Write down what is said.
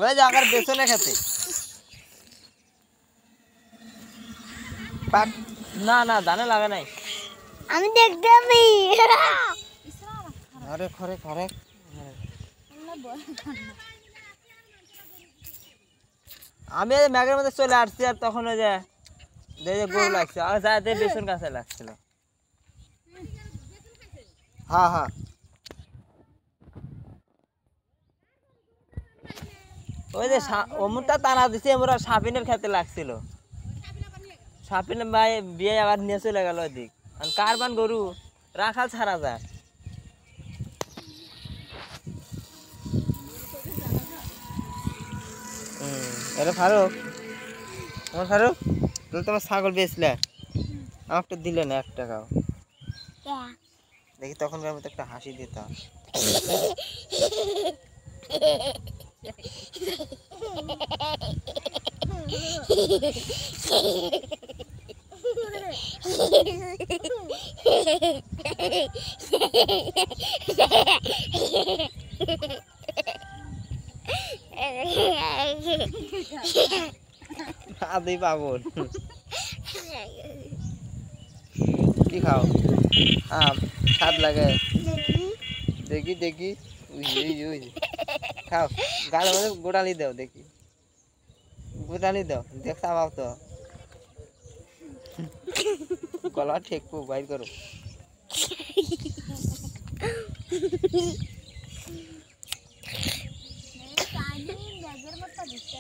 ওই যে আগার বেসনে খেতে পাক না না দানে লাগে নাই আমি দেখতে পাই আরে খরে খরে আমি ম্যাগের মধ্যে চলে আসছি আর তখন ওই যে গরু লাগছে আর যাতে বেসন কাছে লাগছিল হ্যাঁ হ্যাঁ ওই যে অমুকটা টানা দিছে আমরা সাপিনের খেতে লাগছিল সাপিন ভাই বিয়ে আবার নিয়ে চলে গেল ওইদিক কারবান গরু রাখাল ছাড়া যায় আরে ফারুক আমার ফারুক তুমি তোমার ছাগল বেচলে আমাকে দিলে না 1 টাকাও দেখি তখনকার মতো একটা হাসি দিতাম আদি পাগল কি খাও আম স্বাদ লাগে দেখি দেখি খাও গালের মধ্যে গোটালি দাও দেখি গোটালি দাও দেখা পাও তো গলা ঠেকবো বাইর করো ব্যাগের মতো দিচ্ছে